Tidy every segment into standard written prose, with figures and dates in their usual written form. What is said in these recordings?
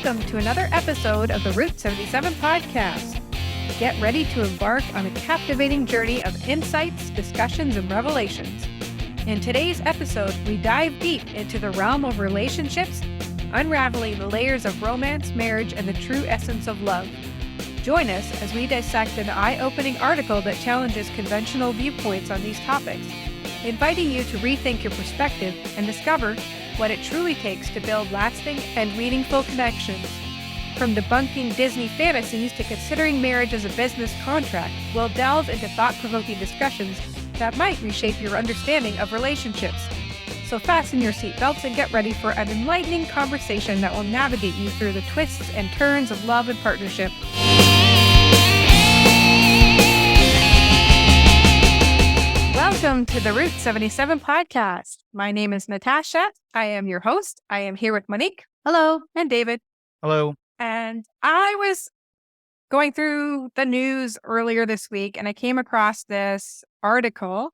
welcome to another episode of the Route 77 podcast. Get ready to embark on a captivating journey of insights, discussions, and revelations. In today's episode, we dive deep into the realm of relationships, unraveling the layers of romance, marriage, and the true essence of love. Join us as we dissect an eye-opening article that challenges conventional viewpoints on these topics, inviting you to rethink your perspective and discover what it truly takes to build lasting and meaningful connections. From debunking Disney fantasies to considering marriage as a business contract, we'll delve into thought-provoking discussions that might reshape your understanding of relationships. So fasten your seatbelts and get ready for an enlightening conversation that will navigate you through the twists and turns of love and partnership. Welcome to the Route 77 podcast. My name is Natasha. I am your host. I am here with Monique. Hello. And David. Hello. And I was going through the news earlier this week and I came across this article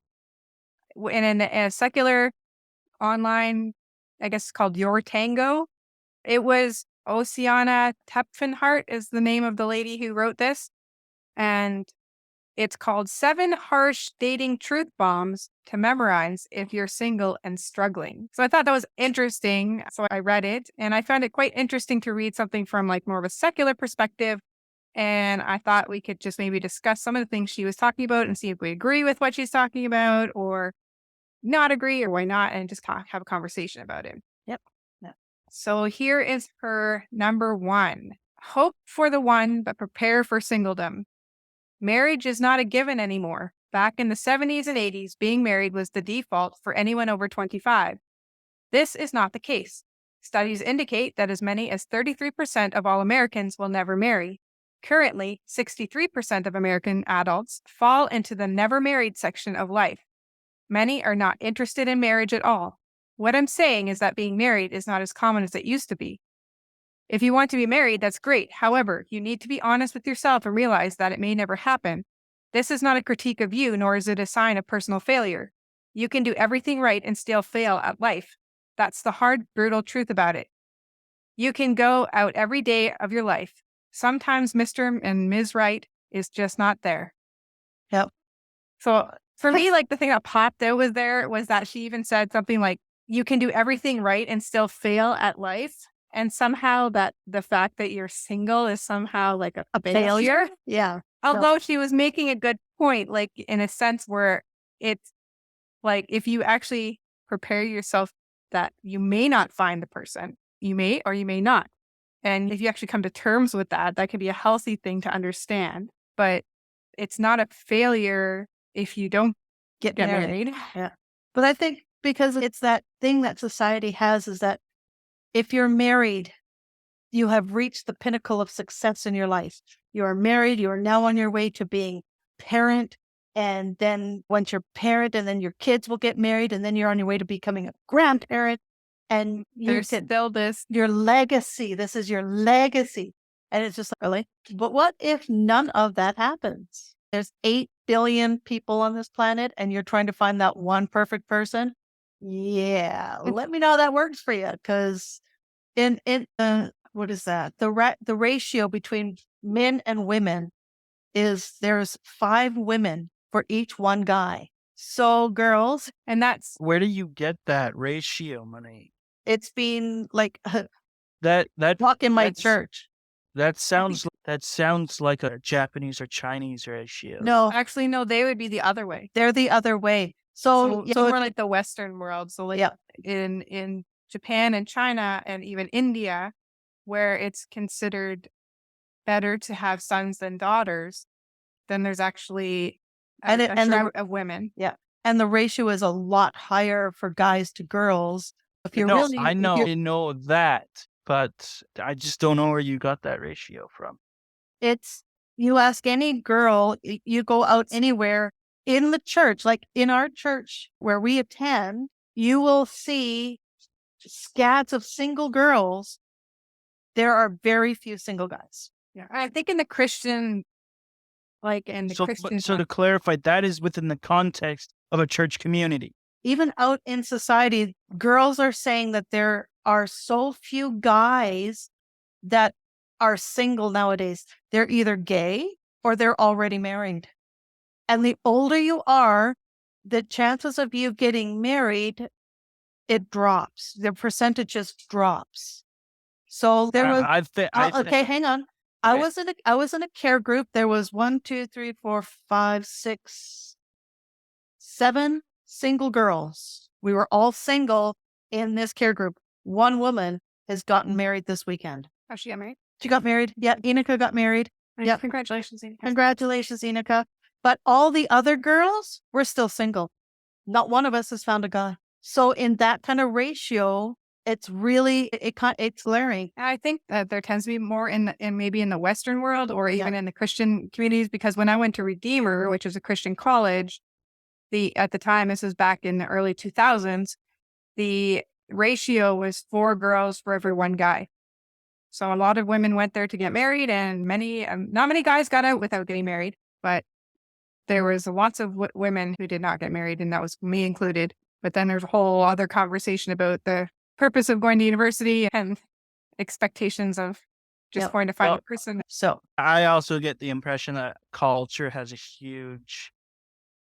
in a secular online, I guess it's called Your Tango. It was Oceana Tepfenhart is the name of the lady who wrote this. And it's called 7 Harsh Dating Truth Bombs to Memorize If You're Single and Struggling. So I thought that was interesting. So I read it and I found it quite interesting to read something from like more of a secular perspective. And I thought we could just maybe discuss some of the things she was talking about and see if we agree with what she's talking about or not agree or why not, and just have a conversation about it. Yep. So here is her number 1. Hope for the one, but prepare for singledom. Marriage is not a given anymore. Back in the 70s and 80s, being married was the default for anyone over 25. This is not the case. Studies indicate that as many as 33% of all Americans will never marry. Currently, 63% of American adults fall into the never married section of life. Many are not interested in marriage at all. What I'm saying is that being married is not as common as it used to be. If you want to be married, that's great. However, you need to be honest with yourself and realize that it may never happen. This is not a critique of you, nor is it a sign of personal failure. You can do everything right and still fail at life. That's the hard, brutal truth about it. You can go out every day of your life. Sometimes Mr. and Ms. Right is just not there. Yep. So for me, like the thing that popped out was that she even said something like, you can do everything right and still fail at life. And somehow that the fact that you're single is somehow like a failure. Yeah. Although she was making a good point, like in a sense where it's like, if you actually prepare yourself that you may not find the person, you may or you may not. And if you actually come to terms with that, that could be a healthy thing to understand. But it's not a failure if you don't get married. Yeah. But I think because it's that thing that society has is that if you're married, you have reached the pinnacle of success in your life. You are married. You are now on your way to being parent. And then once you're parent, and then your kids will get married. And then you're on your way to becoming a grandparent. And There's still this. your legacy. This is your legacy. And it's just like, really? But what if none of that happens? There's 8 billion people on this planet and you're trying to find that one perfect person. Yeah. Let me know how that works for you. Because in what is that? The ratio between men and women is there's 5 women for each one guy. So girls, and that's Where do you get that ratio, Monique? it's been like That talk in my that's- church. that sounds like a Japanese or Chinese ratio. No, Actually, no, they would be the other way. they're the other way. So more like the Western world. So like Yeah. in Japan and China and even India, where it's considered better to have sons than daughters, then there's actually a shroud of women. and the ratio is a lot higher for guys to girls. If you're No, really, I if know, you're- I know that, but I just don't know where you got that ratio from. it's you ask any girl, you go out anywhere in the church, like in our church where we attend, you will see scads of single girls. There are very few single guys. Yeah, I think in the Christian, like in the Christian. So to clarify, that is within the context of a church community. Even out in society, girls are saying that there are so few guys that are single nowadays, they're either gay or they're already married. And the older you are, the chances of you getting married, it drops. The percentages drops. So there was okay, hang on. I was in a care group. There was 1, 2, 3, 4, 5, 6, 7 single girls. We were all single in this care group. One woman has gotten married this weekend. Oh, she got married? She got married. Yeah, Inika got married. Yeah. Congratulations, Inika. Congratulations, Inika. But all the other girls were still single. Not one of us has found a guy. So in that kind of ratio, it's really it's glaring. I think that there tends to be more in maybe in the Western world or even in the Christian communities, because when I went to Redeemer, which is a Christian college, at the time, this was back in the early 2000s, the ratio was 4 girls for every 1 guy. So a lot of women went there to get married, and not many guys got out without getting married, but there was lots of women who did not get married, and that was me included. But then there's a whole other conversation about the purpose of going to university and expectations of just going to find a person. So I also get the impression that culture has a huge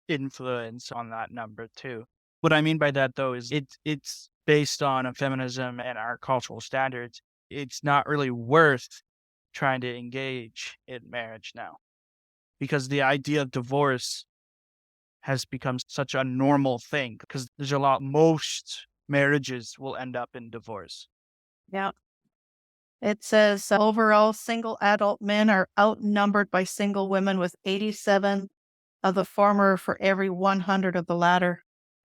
influence on that number too. What I mean by that though is it's based on feminism and our cultural standards. It's not really worth trying to engage in marriage now, because the idea of divorce has become such a normal thing, because most marriages will end up in divorce. yeah. It says overall single adult men are outnumbered by single women, with 87 of the former for every 100 of the latter.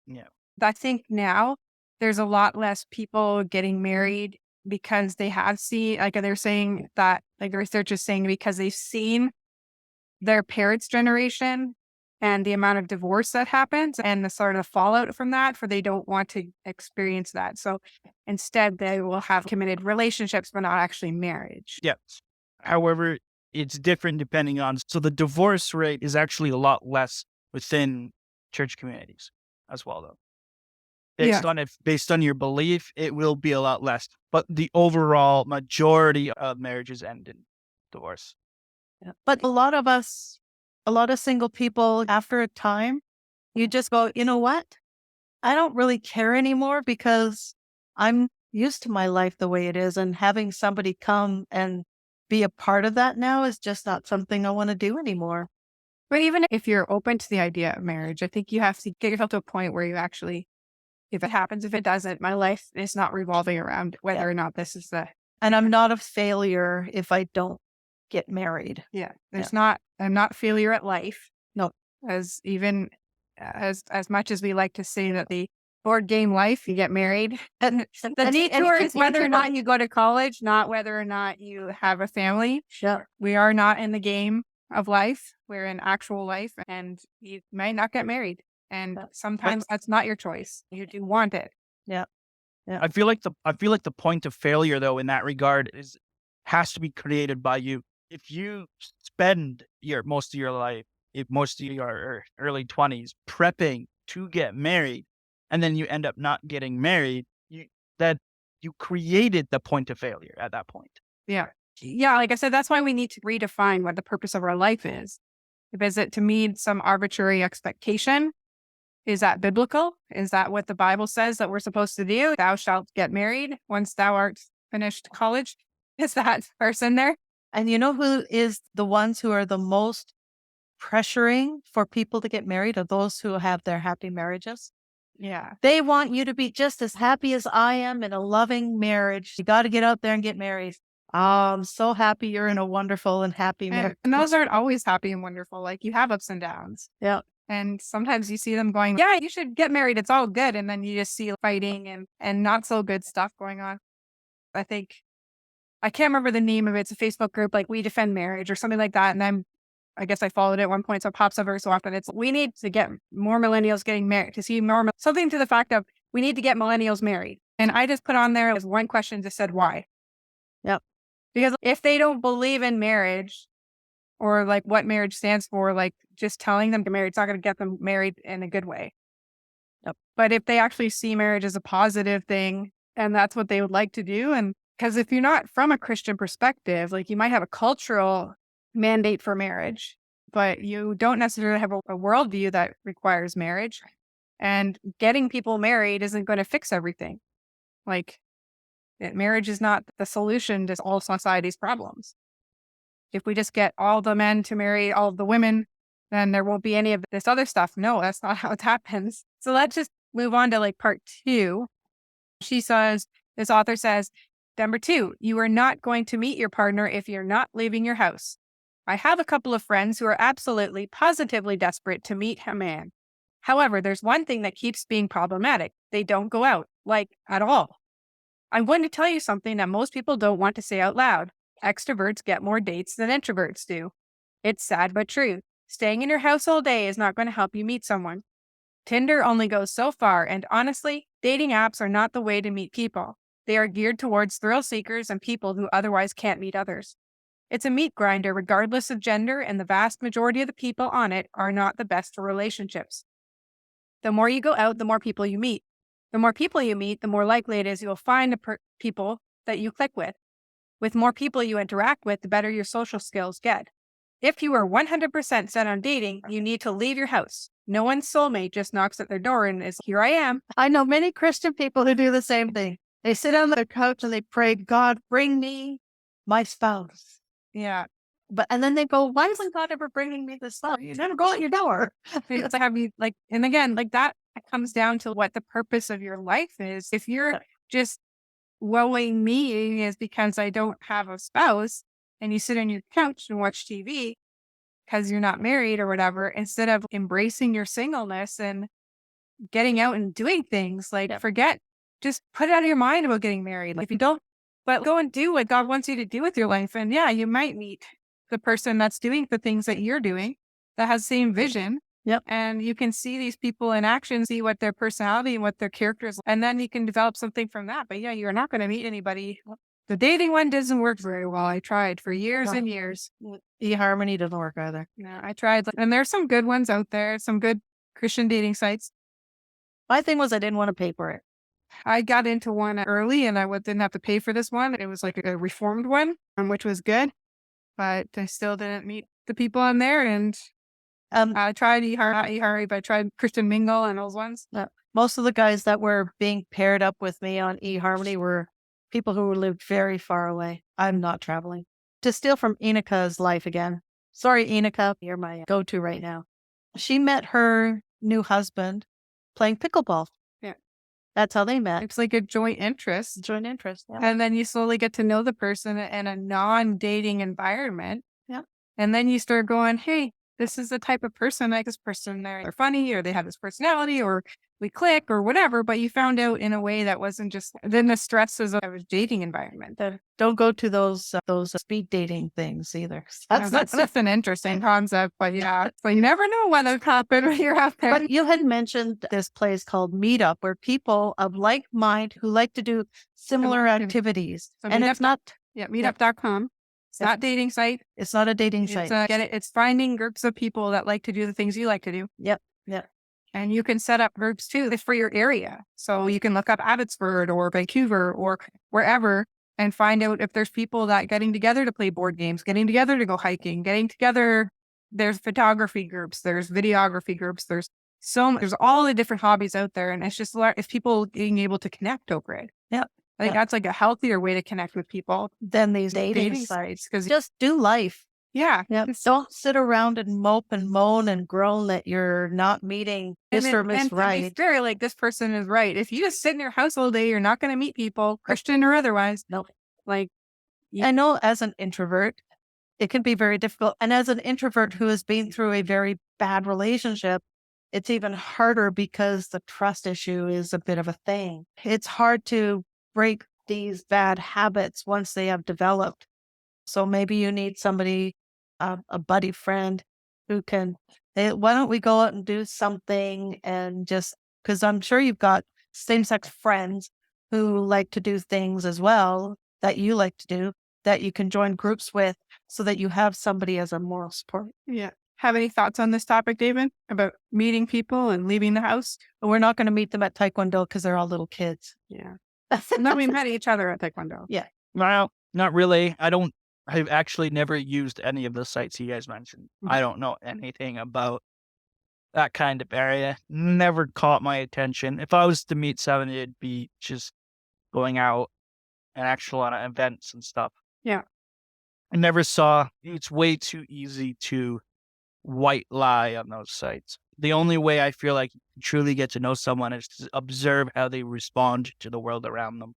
Yeah. I think now there's a lot less people getting married because they have seen, like they're saying that, like the research is saying, because they've seen their parents' generation and the amount of divorce that happens and the sort of fallout from that, for they don't want to experience that. So instead they will have committed relationships, but not actually marriage. Yes. However, it's different depending on, so the divorce rate is actually a lot less within church communities as well though. Based on your belief, it will be a lot less, but the overall majority of marriages end in divorce. Yeah. But a lot of single people, after a time, you just go, you know what? I don't really care anymore, because I'm used to my life the way it is, and having somebody come and be a part of that now is just not something I want to do anymore. But even if you're open to the idea of marriage, I think you have to get yourself to a point where you actually, if it happens, if it doesn't, my life is not revolving around whether or not this is and I'm not a failure if I don't get married. Yeah. I'm not failure at life. No. As much as we like to say that the board game life, you get married. And the detour is whether or not you go to college, not whether or not you have a family. Sure. We are not in the game of life. We're in actual life, and you may not get married. And sometimes that's not your choice. You do want it. Yeah. Yeah. I feel like the point of failure though in that regard has to be created by you. If you spend most of your life, most of your early 20s prepping to get married, and then you end up not getting married, you created the point of failure at that point. Yeah. Yeah, like I said, that's why we need to redefine what the purpose of our life is. Is it to meet some arbitrary expectation? Is that biblical? Is that what the Bible says that we're supposed to do? Thou shalt get married once thou art finished college. Is that person there? And you know who is the ones who are the most pressuring for people to get married, are those who have their happy marriages. Yeah. They want you to be just as happy as I am in a loving marriage. You got to get out there and get married. I'm so happy you're in a wonderful and happy marriage. And those aren't always happy and wonderful. Like, you have ups and downs. Yeah. And sometimes you see them going, yeah, you should get married. It's all good. And then you just see fighting and not so good stuff going on. I can't remember the name of it. It's a Facebook group, like We Defend Marriage or something like that. And I guess I followed it at one point, so it pops up every so often. It's, we need to get more millennials getting married, to see more, something to the fact of, we need to get millennials married. And I just put on there as one question, just said, why? Yep. Because if they don't believe in marriage, or like what marriage stands for, like just telling them to marry, it's not going to get them married in a good way. Yep. But if they actually see marriage as a positive thing, and that's what they would like to do, and Because if you're not from a Christian perspective, like you might have a cultural mandate for marriage, but you don't necessarily have a worldview that requires marriage. And getting people married isn't going to fix everything. Like marriage is not the solution to all society's problems. If we just get all the men to marry all of the women, then there won't be any of this other stuff. No, that's not how it happens. So let's just move on to like part 2. She says, this author says, number 2, you are not going to meet your partner if you're not leaving your house. I have a couple of friends who are absolutely, positively desperate to meet a man. However, there's one thing that keeps being problematic. They don't go out, like at all. I'm going to tell you something that most people don't want to say out loud. Extroverts get more dates than introverts do. It's sad but true. Staying in your house all day is not going to help you meet someone. Tinder only goes so far, and honestly, dating apps are not the way to meet people. They are geared towards thrill seekers and people who otherwise can't meet others. It's a meat grinder regardless of gender, and the vast majority of the people on it are not the best for relationships. The more you go out, the more people you meet. The more people you meet, the more likely it is you'll find people that you click with. With more people you interact with, the better your social skills get. If you are 100% set on dating, you need to leave your house. No one's soulmate just knocks at their door and is, here I am. I know many Christian people who do the same thing. They sit on their couch and they pray, God, bring me my spouse. Yeah. And then they go, why isn't God ever bringing me this spouse? You never go out your door. It's like, and again, like that comes down to what the purpose of your life is. If you're just woeing me is because I don't have a spouse, and you sit on your couch and watch TV because you're not married or whatever, instead of embracing your singleness and getting out and doing things, like just put it out of your mind about getting married. Like if you don't, but go and do what God wants you to do with your life. And yeah, you might meet the person that's doing the things that you're doing that has the same vision. Yep. And you can see these people in action, see what their personality and what their character is, and then you can develop something from that. But yeah, you're not going to meet anybody. The dating one doesn't work very well. I tried for years and years. eHarmony doesn't work either. Yeah, I tried. And there's some good ones out there, some good Christian dating sites. My thing was I didn't want to pay for it. I got into one early and I didn't have to pay for this one. It was like a reformed one, which was good. But I still didn't meet the people on there. And I tried eHarmony, but I tried Christian Mingle and those ones. Most of the guys that were being paired up with me on eHarmony were people who lived very far away. I'm not traveling. To steal from Enika's life again. Sorry, Enika, you're my go-to right now. She met her new husband playing pickleball. Yeah. That's how they met. It's like a joint interest. Joint interest. Yeah. And then you slowly get to know the person in a non-dating environment. Yeah. And then you start going, hey, this is the type of person, like this person, they're funny, or they have this personality, or we click, or whatever. But you found out in a way that wasn't just then the stresses of a dating environment. Don't go to those speed dating things either. That's an interesting concept, but yeah, so you never know what will happen when you're out there. But you had mentioned this place called Meetup, where people of like mind who like to do similar activities, So and it's not meetup.com. It's not a dating site. It's not a dating site. It's finding groups of people that like to do the things you like to do. Yep. Yeah. And you can set up groups too for your area. So you can look up Abbotsford or Vancouver or wherever and find out if there's people that getting together to play board games, getting together to go hiking, getting together. There's photography groups, there's videography groups, there's all the different hobbies out there. And it's just if people being able to connect over it. Yep. I think that's like a healthier way to connect with people than these dating sites. Because just do life. Yeah. Don't sit around and mope and moan and groan that you're not meeting this or Miss Right. It's very like this person is right. If you just sit in your house all day, you're not going to meet people, Christian or otherwise. Nope. Like, I know as an introvert, it can be very difficult. And as an introvert who has been through a very bad relationship, it's even harder because the trust issue is a bit of a thing. It's hard to break these bad habits once they have developed. So maybe you need somebody, a buddy friend who can, why don't we go out and do something, and just, because I'm sure you've got same-sex friends who like to do things as well that you like to do, that you can join groups with so that you have somebody as a moral support. Yeah. Have any thoughts on this topic, David, about meeting people and leaving the house? But we're not going to meet them at Taekwondo because they're all little kids. Yeah. And then we met each other at Taekwondo. Yeah. Well, not really. I've actually never used any of the sites you guys mentioned. I don't know anything about that kind of area. Never caught my attention. If I was to meet someone, it'd be just going out and actual on events and stuff. Yeah. I never saw, it's way too easy to white lie on those sites. The only way I feel like you can truly get to know someone is to observe how they respond to the world around them.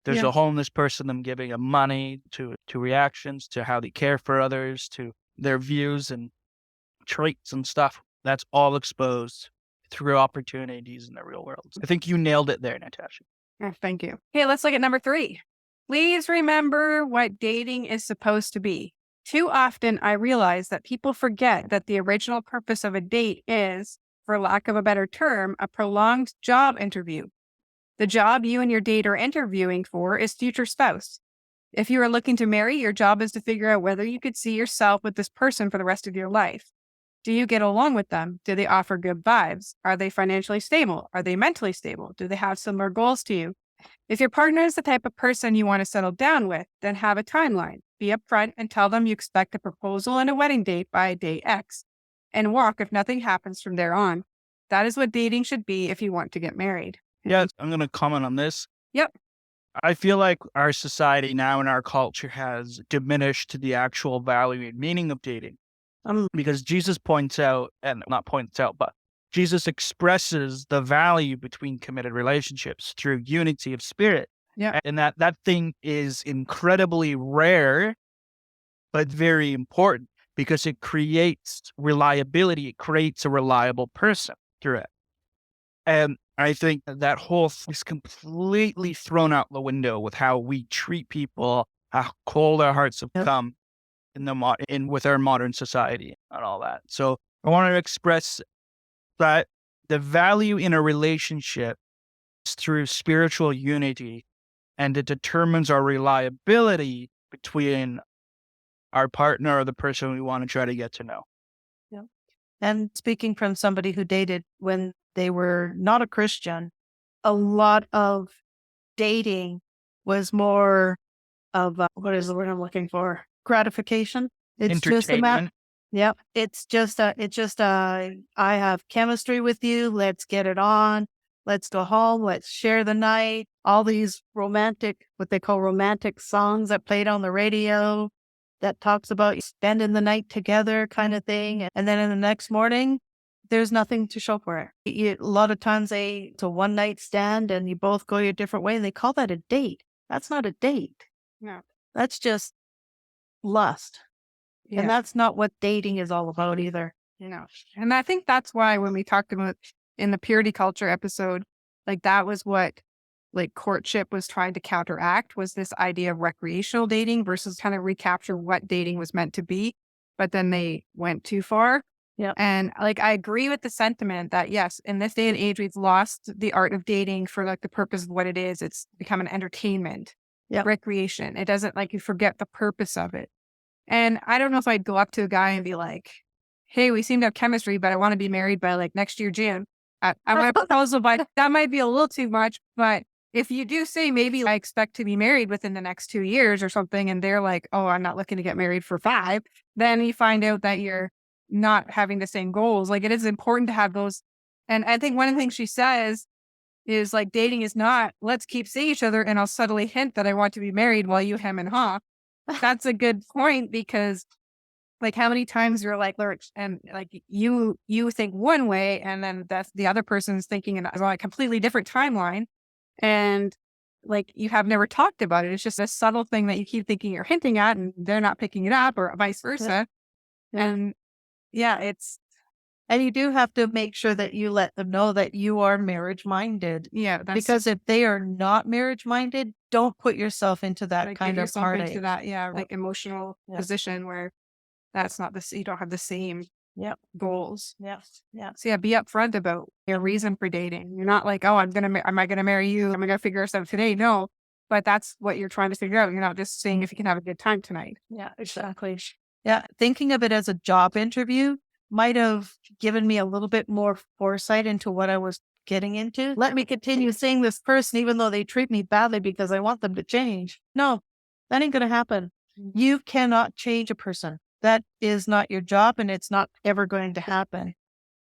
There's Yeah. a homeless person, them giving them money, to reactions, to how they care for others, to their views and traits and stuff. That's all exposed through opportunities in the real world. I think you nailed it there, Natasha. Thank you. Okay, let's look at number 3. Please remember what dating is supposed to be. Too often, I realize that people forget that the original purpose of a date is, for lack of a better term, a prolonged job interview. The job you and your date are interviewing for is future spouse. If you are looking to marry, your job is to figure out whether you could see yourself with this person for the rest of your life. Do you get along with them? Do they offer good vibes? Are they financially stable? Are they mentally stable? Do they have similar goals to you? If your partner is the type of person you want to settle down with, then have a timeline. Be upfront and tell them you expect a proposal and a wedding date by day X, and walk if nothing happens from there on. That is what dating should be if you want to get married. Yeah, I'm going to comment on this. Yep. I feel like our society now and our culture has diminished the actual value and meaning of dating. Because Jesus points out, and not points out, but Jesus expresses the value between committed relationships through unity of spirit. Yeah. And that thing is incredibly rare, but very important because it creates reliability. It creates a reliable person through it. And I think that whole is completely thrown out the window with how we treat people, how cold our hearts have become with our modern society and all that. So I want to express that the value in a relationship is through spiritual unity, and it determines our reliability between our partner or the person we want to try to get to know. Yeah. And speaking from somebody who dated when they were not a Christian, a lot of dating was more of what is the word I'm looking for? Gratification. It's just a Entertainment. Yep. It's just I have chemistry with you. Let's get it on. Let's go home. Let's share the night. All these romantic, what they call romantic songs that played on the radio that talks about spending the night together kind of thing. And then in the next morning, there's nothing to show for it. A lot of times it's a one night stand and you both go your different way. And they call that a date. That's not a date. No. That's just lust. Yeah. And that's not what dating is all about either. No. And I think that's why when we talked about in the purity culture episode, like that was what like courtship was trying to counteract, was this idea of recreational dating versus kind of recapture what dating was meant to be. But then they went too far. Yeah. And like, I agree with the sentiment that yes, in this day and age, we've lost the art of dating for like the purpose of what it is. It's become an entertainment, recreation. It doesn't like you forget the purpose of it. And I don't know if I'd go up to a guy and be like, hey, we seem to have chemistry, but I want to be married by like next year, June. I want a proposal by that might be a little too much. But if you do say maybe I expect to be married within the next 2 years or something, and they're like, oh, I'm not looking to get married for 5, then you find out that you're not having the same goals. Like it is important to have those. And I think one of the things she says is like dating is not, let's keep seeing each other and I'll subtly hint that I want to be married while you hem and haw. That's a good point because like how many times you're like, and like you think one way and then that's the other person's thinking in a completely different timeline. And like you have never talked about it. It's just a subtle thing that you keep thinking you're hinting at and they're not picking it up or vice versa. And and you do have to make sure that you let them know that you are marriage minded. Yeah. Because if they are not marriage minded, don't put yourself into that kind of heartache. Into that, like emotional position where that's not you don't have the same goals. Yes. Yeah. So be upfront about your reason for dating. You're not like, oh, am I going to marry you? Am I going to figure this out today? No, but that's what you're trying to figure out. You're not just saying if you can have a good time tonight. Yeah, exactly. Yeah. Thinking of it as a job interview might have given me a little bit more foresight into what I was getting into. Let me continue seeing this person even though they treat me badly because I want them to change. No, That ain't going to happen. You cannot change a person. That is not your job, and it's not ever going to happen.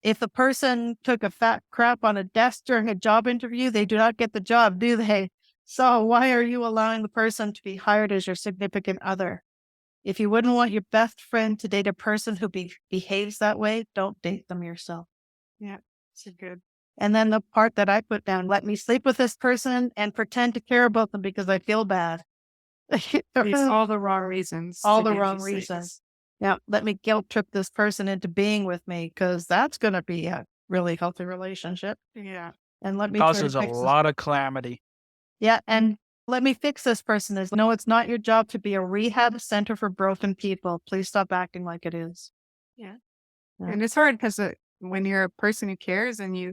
If a person took a fat crap on a desk during a job interview, they do not get the job, do they? So why are you allowing the person to be hired as your significant other? If you wouldn't want your best friend to date a person who behaves that way, don't date them yourself. Yeah, it's good. And then the part that I put down, let me sleep with this person and pretend to care about them because I feel bad. It's all the wrong reasons. All to the get wrong these reasons. things. Now, let me guilt trip this person into being with me because that's going to be a really healthy relationship. Yeah. And let me try to Causes a fix this. lot of calamity. Yeah. And let me fix this person. No, it's not your job to be a rehab center for broken people. Please stop acting like it is. Yeah. Yeah. And it's hard because when you're a person who cares and you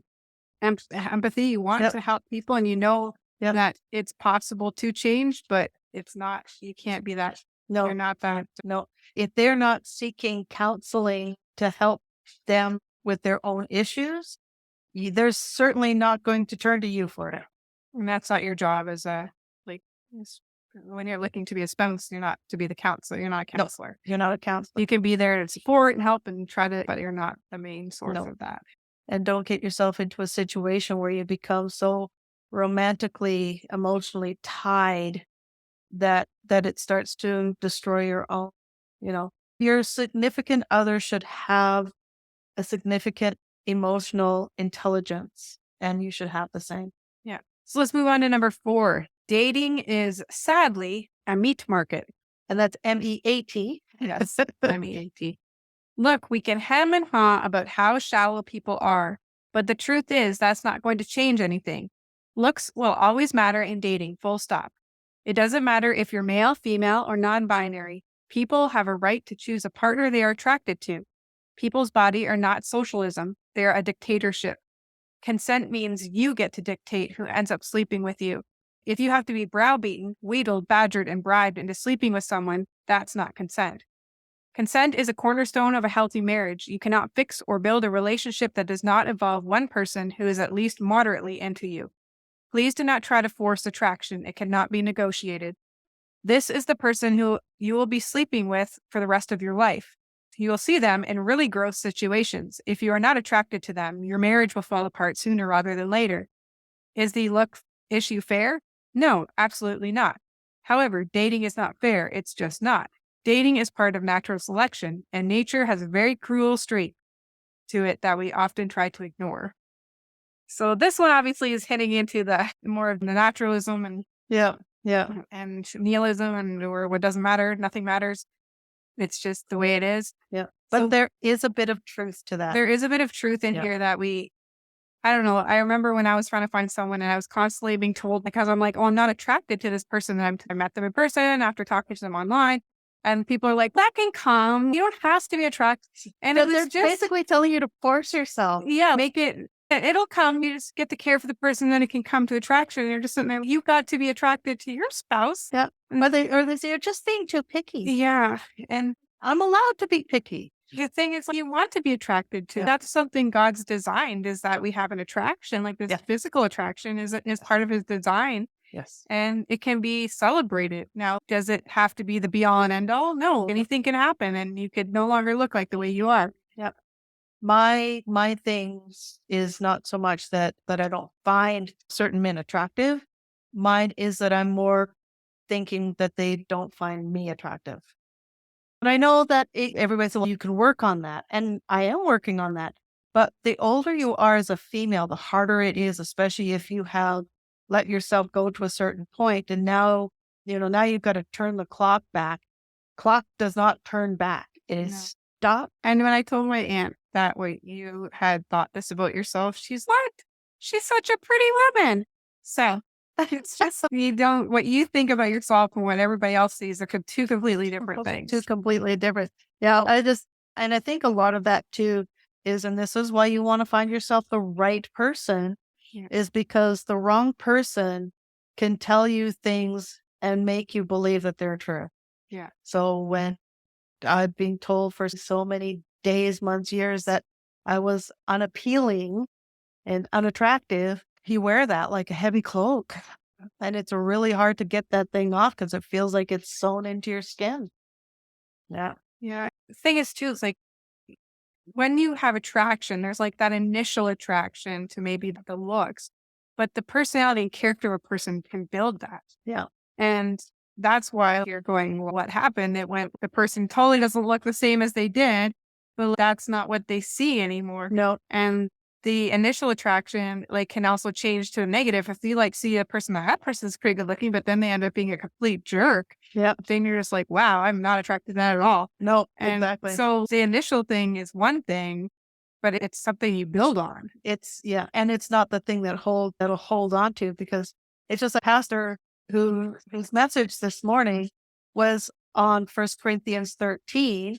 empathy, you want Yep. to help people and you know Yep. that it's possible to change, but it's not, you can't be that. No, You're not that. no. If they're not seeking counseling to help them with their own issues, they're certainly not going to turn to you for it. And that's not your job as when you're looking to be a spouse, you're not to be the counselor. You're not a counselor. You're not a counselor. You can be there to support and help and try to, but you're not the main source No. of that. And don't get yourself into a situation where you become so romantically, emotionally tied that it starts to destroy your own, your significant other should have a significant emotional intelligence, and you should have the same. Yeah. So let's move on to number 4. Dating is sadly a meat market. And that's MEAT. Yes, MEAT. Look, we can hem and haw about how shallow people are, but the truth is that's not going to change anything. Looks will always matter in dating, full stop. It doesn't matter if you're male, female, or non-binary. People have a right to choose a partner they are attracted to. People's body are not socialism. They are a dictatorship. Consent means you get to dictate who ends up sleeping with you. If you have to be browbeaten, wheedled, badgered, and bribed into sleeping with someone, that's not consent. Consent is a cornerstone of a healthy marriage. You cannot fix or build a relationship that does not involve one person who is at least moderately into you. Please do not try to force attraction. It cannot be negotiated. This is the person who you will be sleeping with for the rest of your life. You will see them in really gross situations. If you are not attracted to them, your marriage will fall apart sooner rather than later. Is the look issue fair? No, absolutely not. However, dating is not fair. It's just not. Dating is part of natural selection, and nature has a very cruel streak to it that we often try to ignore. So this one obviously is hitting into the more of the naturalism and Yeah. and nihilism and or what doesn't matter, nothing matters. It's just the way it is. Yeah. But So there is a bit of truth to that. there is a bit of truth in Yeah. here that I don't know. I remember when I was trying to find someone and I was constantly being told because I'm like, oh, I'm not attracted to this person. And I met them in person after talking to them online. And people are like, that can come. You don't have to be attracted. And it But they're was just, basically telling you to force yourself. yeah, it'll come. You just get to care for the person, then it can come to attraction. You're just sitting there, you got to be attracted to your spouse. Yeah. Or they say, you're just being too picky. Yeah. And I'm allowed to be picky. the thing is, you want to be attracted to. Yeah. That's something God's designed is that we have an attraction. Like this physical attraction is part of his design. Yes. And it can be celebrated. Now, does it have to be the be all and end all? No, anything can happen and you could no longer look like the way you are. Yep. My things is not so much that I don't find certain men attractive. Mine is that I'm more thinking that they don't find me attractive. But I know that everybody says, well, you can work on that. And I am working on that. But the older you are as a female, the harder it is, especially if you have let yourself go to a certain point. And now, now you've got to turn the clock back. Clock does not turn back. It is stop. And when I told my aunt that you had thought this about yourself, she's what? She's such a pretty woman. So it's just what you think about yourself and what everybody else sees are two completely different things. Two completely different. Yeah. I think a lot of that too is, and this is why you want to find yourself the right person, is because the wrong person can tell you things and make you believe that they're true. Yeah. So when I've been told for so many days, months, years that I was unappealing and unattractive, you wear that like a heavy cloak. And it's really hard to get that thing off because it feels like it's sewn into your skin. Yeah. Yeah. The thing is too, it's like when you have attraction, there's like that initial attraction to maybe the looks, but the personality and character of a person can build that. Yeah. And that's why you're going, well, what happened? It went, the person totally doesn't look the same as they did, but that's not what they see anymore. No. And the initial attraction like can also change to a negative. If you like see a person that person's pretty good looking, but then they end up being a complete jerk. Yeah. Then you're just like, wow, I'm not attracted to that at all. No, And exactly. so the initial thing is one thing, but it's something you build on. It's and it's not the thing that'll hold on to, because it's just a pastor whose message this morning was on 1 Corinthians 13,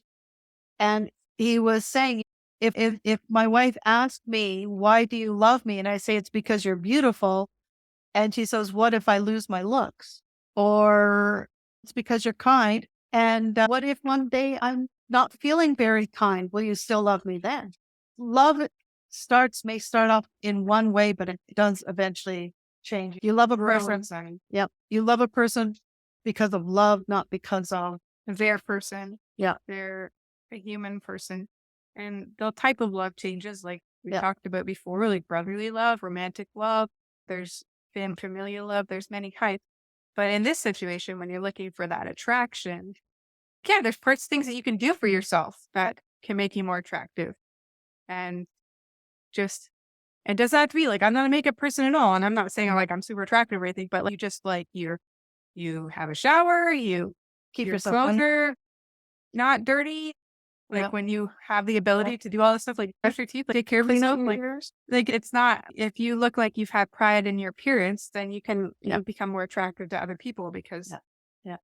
and he was saying, if my wife asked me, why do you love me? And I say, it's because you're beautiful. And she says, what if I lose my looks? Or it's because you're kind. And what if one day I'm not feeling very kind? Will you still love me then? Love may start off in one way, but it does eventually change. You love a person. Yep. You love a person because of love, not because of Their person. Yeah. They're a human person. And the type of love changes, like we Yeah. talked about before, like brotherly love, romantic love. There's familial love. There's many types. But in this situation, when you're looking for that attraction, yeah, there's things that you can do for yourself that can make you more attractive. And just, it does not have to be like, I'm not a makeup person at all. And I'm not saying like I'm super attractive or anything, but like you just like you have a shower, you keep your yourself clothes not dirty. Like Yeah. when you have the ability to do all this stuff, like brush your teeth, like take care of yourself, like it's not, if you look like you've had pride in your appearance, then you can Yeah. become more attractive to other people because Yeah.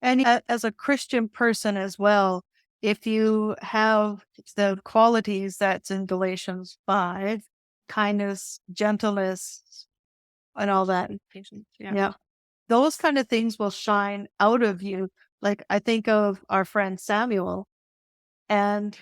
And as a Christian person as well, if you have the qualities that's in Galatians 5, kindness, gentleness, and all that. patience, Yeah. Those kind of things will shine out of you. Like I think of our friend Samuel, and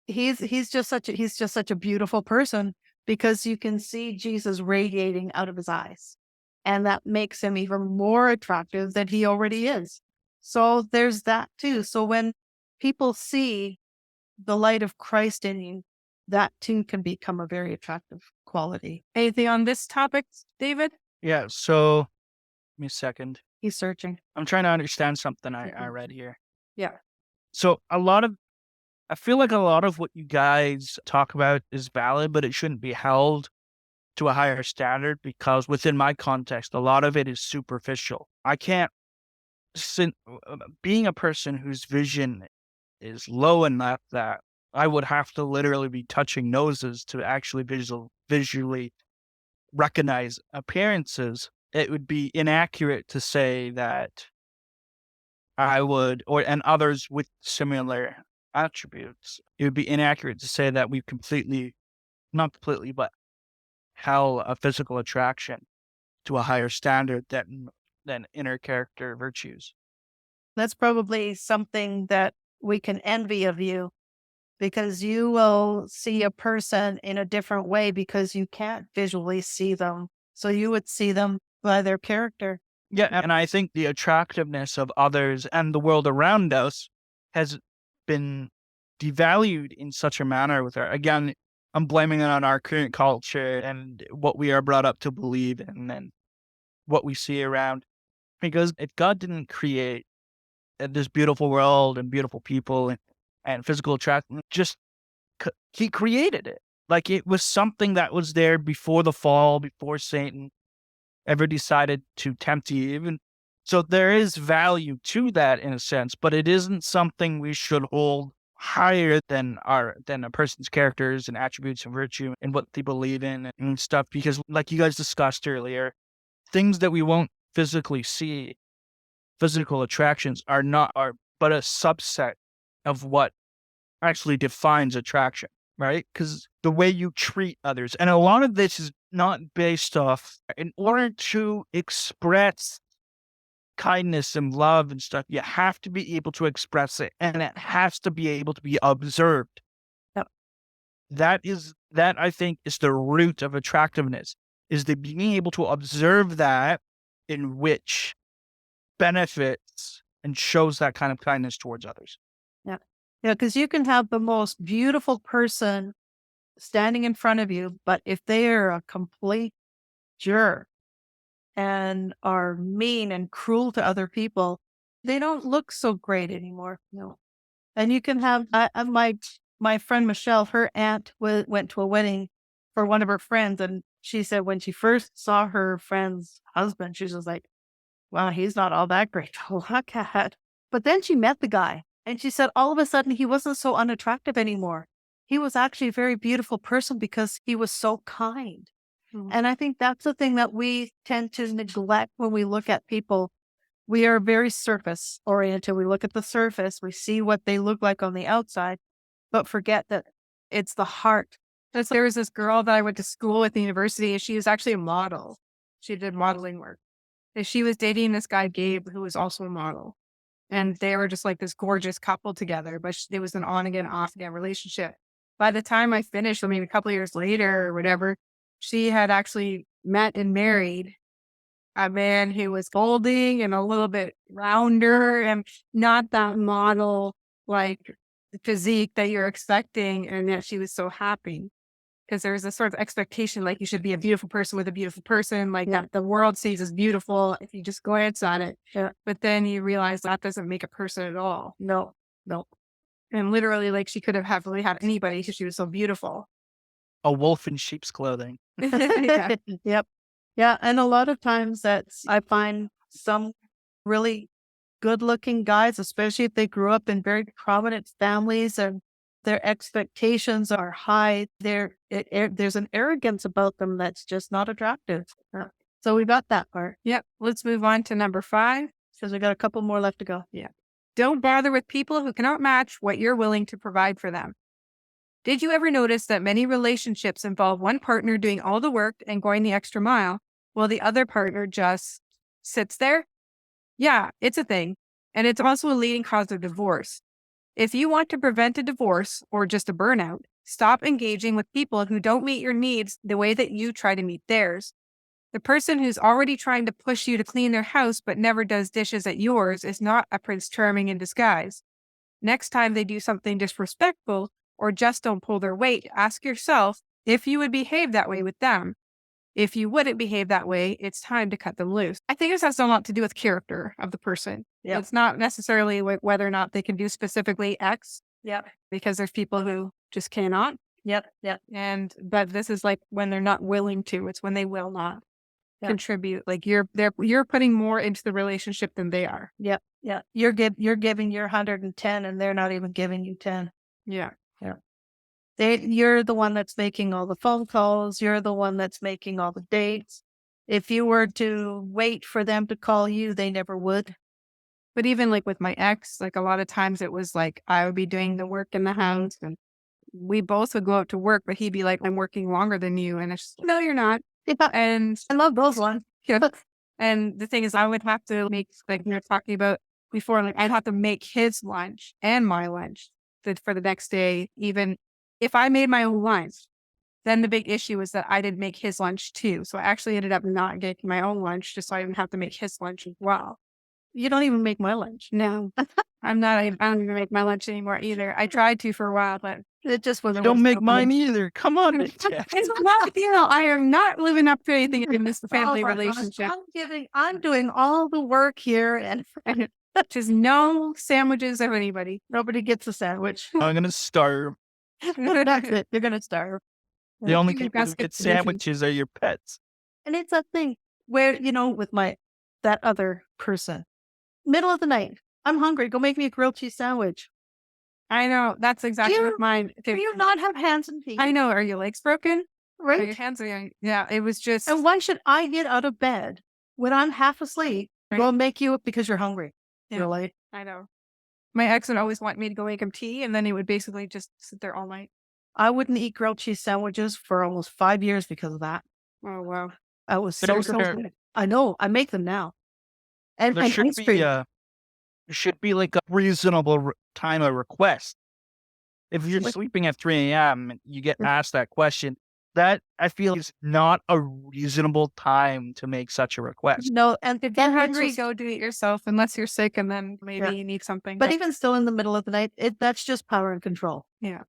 he's just such a beautiful person, because you can see Jesus radiating out of his eyes. And that makes him even more attractive than he already is. So there's that too. So when people see the light of Christ in you, that too can become a very attractive quality. Anything on this topic, David? Yeah. So, give me a second. He's searching. I'm trying to understand something I read here. Yeah. So I feel like a lot of what you guys talk about is valid, but it shouldn't be held to a higher standard, because within my context, a lot of it is superficial. I can't, being a person whose vision is low enough that I would have to literally be touching noses to actually visually recognize appearances. It would be inaccurate to say that I would, and others with similar attributes, it would be inaccurate to say that we've not completely, but held a physical attraction to a higher standard than inner character virtues. That's probably something that we can envy of you, because you will see a person in a different way because you can't visually see them. So you would see them by their character. Yeah, and I think the attractiveness of others and the world around us has been devalued in such a manner with our, again, I'm blaming it on our current culture and what we are brought up to believe in and what we see around. Because if God didn't create this beautiful world and beautiful people and physical attraction, he created it. Like it was something that was there before the fall, before Satan ever decided to tempt Eve. And so there is value to that in a sense, but it isn't something we should hold higher than a person's characters and attributes and virtue and what they believe in and stuff. Because like you guys discussed earlier, things that we won't physically see, physical attractions are but a subset of what actually defines attraction, right? Because the way you treat others, and a lot of this is not based off, in order to express kindness and love and stuff, you have to be able to express it, and it has to be able to be observed. Yep. That I think is the root of attractiveness, is the being able to observe that in which benefits and shows that kind of kindness towards others. Yeah. Yeah. Because you can have the most beautiful person standing in front of you, but if they are a complete jerk and are mean and cruel to other people, they don't look so great anymore. No. And you can have my friend Michelle, her aunt went to a wedding for one of her friends. And she said when she first saw her friend's husband, she was just like, wow, he's not all that great to look at. But then she met the guy and she said all of a sudden he wasn't so unattractive anymore. He was actually a very beautiful person because he was so kind. And I think that's the thing that we tend to neglect when we look at people. We are very surface oriented. We look at the surface, we see what they look like on the outside, but forget that it's the heart. There was this girl that I went to school with at the university, and she was actually a model. She did modeling work. And she was dating this guy, Gabe, who was also a model. And they were just like this gorgeous couple together, but it was an on again, off again relationship. By the time I finished, I mean, a couple of years later or whatever, she had actually met and married a man who was balding and a little bit rounder and not that model like physique that you're expecting. And yet she was so happy because there was a sort of expectation like you should be a beautiful person with a beautiful person, like that the world sees as beautiful if you just glance at it. Yeah. But then you realize that doesn't make a person at all. No. And literally, like she could have happily had anybody because she was so beautiful. A wolf in sheep's clothing. Yeah. Yep. Yeah. And a lot of times I find some really good looking guys, especially if they grew up in very prominent families and their expectations are high. There's an arrogance about them that's just not attractive. So we got that part. Yep. Let's move on to number 5. Because we got a couple more left to go. Yeah. Don't bother with people who cannot match what you're willing to provide for them. Did you ever notice that many relationships involve one partner doing all the work and going the extra mile while the other partner just sits there? Yeah, it's a thing. And it's also a leading cause of divorce. If you want to prevent a divorce or just a burnout, stop engaging with people who don't meet your needs the way that you try to meet theirs. The person who's already trying to push you to clean their house but never does dishes at yours is not a Prince Charming in disguise. Next time they do something disrespectful or just don't pull their weight, ask yourself if you would behave that way with them. If you wouldn't behave that way, it's time to cut them loose. I think this has a lot to do with character of the person. Yep. It's not necessarily whether or not they can do specifically X. Yep. Because there's people who just cannot. Yep. But this is like when they're not willing to. It's when they will not contribute. Like you're putting more into the relationship than they are. Yep. Yeah. You're giving your 110 and they're not even giving you 10. Yeah. You're the one that's making all the phone calls. You're the one that's making all the dates. If you were to wait for them to call you, they never would. But even like with my ex, like a lot of times it was like I would be doing the work in the house and we both would go out to work, but he'd be like, I'm working longer than you. And it's just, no, you're not. Yeah. And I love those ones. Yeah. And the thing is, I would have to make, like we were talking about before, like I'd have to make his lunch and my lunch for the next day, even if I made my own lunch. Then the big issue was that I didn't make his lunch too. So I actually ended up not getting my own lunch just so I didn't have to make his lunch as well. You don't even make my lunch. No, I don't even make my lunch anymore either. I tried to for a while, but it just wasn't. Don't make mine either. Come on. It's not, I am not living up to anything in this family relationship. I'm doing all the work here and just no sandwiches of anybody. Nobody gets a sandwich. I'm going to starve. That's it. You're going to starve. The only people who get sandwiches are your pets. And it's a thing where, with that other person, middle of the night, I'm hungry. Go make me a grilled cheese sandwich. I know. That's exactly what mine. Do you not have hands and feet? I know. Are your legs broken? Right. Are your hands are, yeah, it was just. And why should I get out of bed when I'm half asleep? Right. Go make you because you're hungry. Yeah. Really? I know. My ex would always want me to go make him tea, and then he would basically just sit there all night. I wouldn't eat grilled cheese sandwiches for almost 5 years because of that. Oh, wow. I was so good. I know. I make them now. And there should be like a reasonable time of request. If you're sleeping at 3 a.m., you get asked that question, That I feel is not a reasonable time to make such a request. No, and If you're then it's hungry, just, go do it yourself, unless you're sick and then maybe Yeah. you need something. but even still in the middle of the night, that's just power and control. yeah.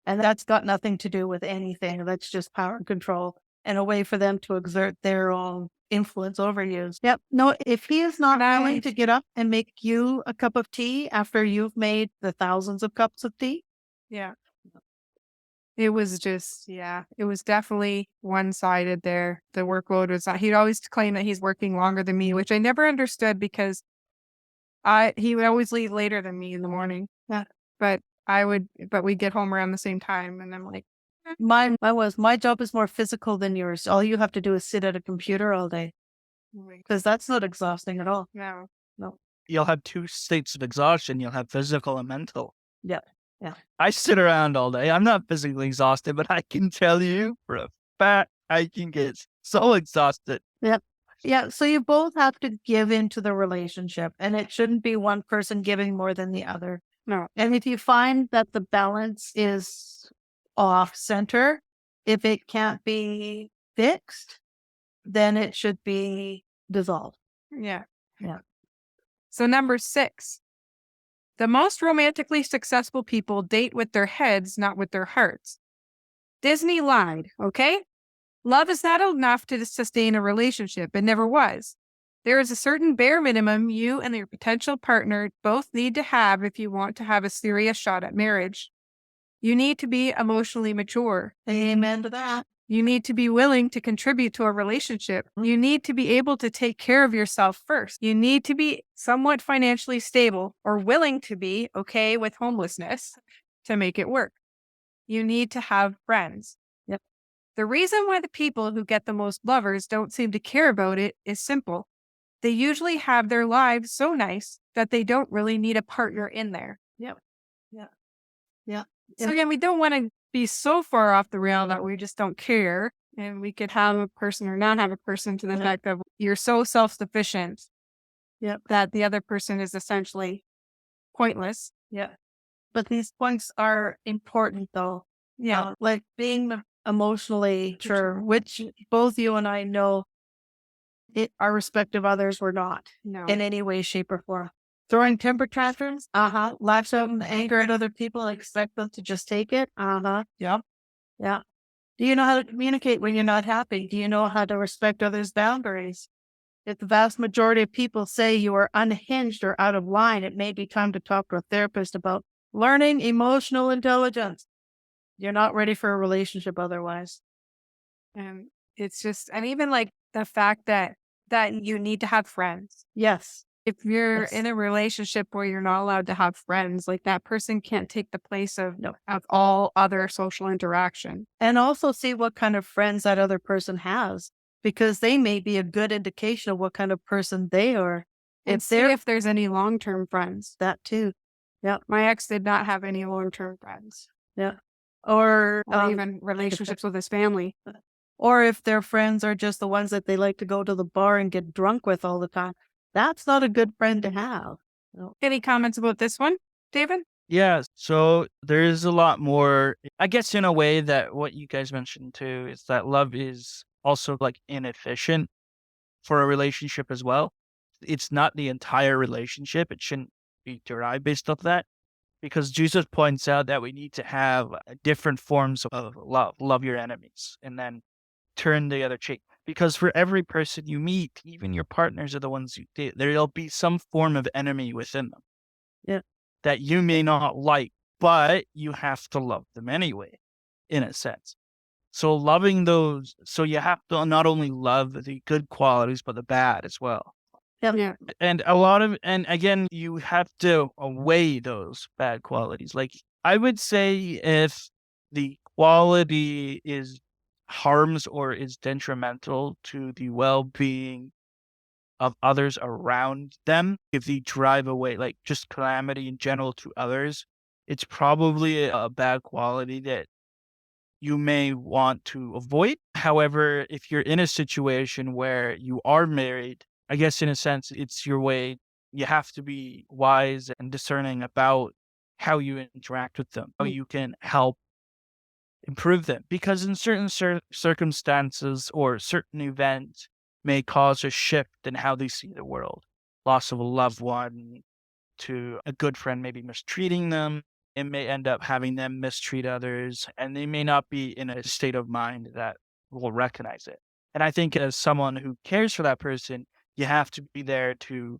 And that's got nothing to do with anything. That's just power and control and a way for them to exert their own influence over you. Yep. No, if he is not And willing to get up and make you a cup of tea after you've made the thousands of cups of tea, Yeah. It was just, it was definitely one-sided there. The workload was, he'd always claim that he's working longer than me, which I never understood because he would always leave later than me in the morning. Yeah. But we'd get home around the same time. And I'm like, mine was, my job is more physical than yours. All you have to do is sit at a computer all day because that's not exhausting at all. no. You'll have two states of exhaustion. You'll have physical and mental. Yeah. I sit around all day. I'm not physically exhausted, but I can tell you for a fact I can get so exhausted. Yeah. So you both have to give into the relationship, and it shouldn't be one person giving more than the other. No. And if you find that the balance is off center, if it can't be fixed, then it should be dissolved. Yeah. Yeah. So number 6, the most romantically successful people date with their heads, not with their hearts. Disney lied, okay? Love is not enough to sustain a relationship. It never was. There is a certain bare minimum you and your potential partner both need to have if you want to have a serious shot at marriage. You need to be emotionally mature. Amen to that. You need to be willing to contribute to a relationship. You need to be able to take care of yourself first. You need to be somewhat financially stable or willing to be okay with homelessness to make it work. You need to have friends. Yep. The reason why the people who get the most lovers don't seem to care about it is simple. They usually have their lives so nice that they don't really need a partner in there. Yep. So again, we don't want to be so far off the rail that we just don't care. And we could have a person or not have a person to the fact of you're so self-sufficient that the other person is essentially pointless. Yeah. But these points are important though. Yeah. Like being emotionally mature, which both you and I know our respective others were not No. in any way, shape, or form. Throwing temper tantrums, lash out and anger at other people, expect them to just take it, yeah. Do you know how to communicate when you're not happy? Do you know how to respect others' boundaries? If the vast majority of people say you are unhinged or out of line, it may be time to talk to a therapist about learning emotional intelligence. You're not ready for a relationship otherwise. And it's just, and even like the fact that you need to have friends. Yes. If you're Yes. in a relationship where you're not allowed to have friends, like that person can't take the place of all other social interaction. And also see what kind of friends that other person has, because they may be a good indication of what kind of person they are. And see if there's any long-term friends. That too. My ex did not have any long-term friends. Or Even relationships with his family. or if their friends are just the ones that they like to go to the bar and get drunk with all the time. That's not a good friend to have. Any comments about this one, David? Yeah, so there's a lot more, I guess, in a way that what you guys mentioned too is that love is also like inefficient for a relationship as well. It's not the entire relationship. It shouldn't be derived based off that, because Jesus points out that we need to have different forms of love. Love your enemies and then turn the other cheek. Because for every person you meet, even your partners are the ones you date, there'll be some form of enemy within them. That you may not like, but you have to love them anyway, in a sense. So loving those, so you have to not only love the good qualities, but the bad as well. Yeah. And again, you have to weigh those bad qualities. Like, I would say if the quality is harms or is detrimental to the well-being of others around them, if they drive away, like just calamity in general to others, it's probably a bad quality that you may want to avoid. However, if you're in a situation where you are married, I guess in a sense, it's your way. You have to be wise and discerning about how you interact with them, how you can help improve them, because in certain circumstances or certain events may cause a shift in how they see the world. Loss of a loved one to a good friend maybe mistreating them. It may end up having them mistreat others, and they may not be in a state of mind that will recognize it. And I think as someone who cares for that person, you have to be there to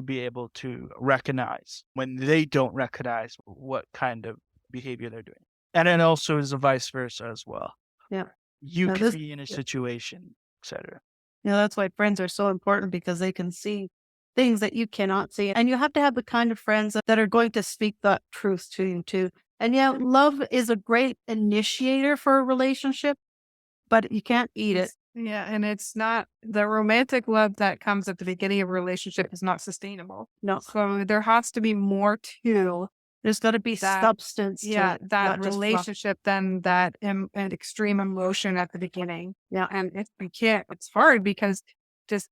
be able to recognize when they don't recognize what kind of behavior they're doing. And it also is a vice versa as well. Yeah. You Now can this, be in a yeah, situation, etc. that's why friends are so important, because they can see things that you cannot see. And you have to have the kind of friends that are going to speak that truth to you too. And yeah, love is a great initiator for a relationship, but you can't eat it. Yeah, and it's not the romantic love that comes at the beginning of a relationship is not sustainable. No, So there has to be more to there's got to be that. substance to Yeah, it, that not just fluff. relationship than that and extreme emotion at the beginning. Yeah. And if we can't, it's hard because just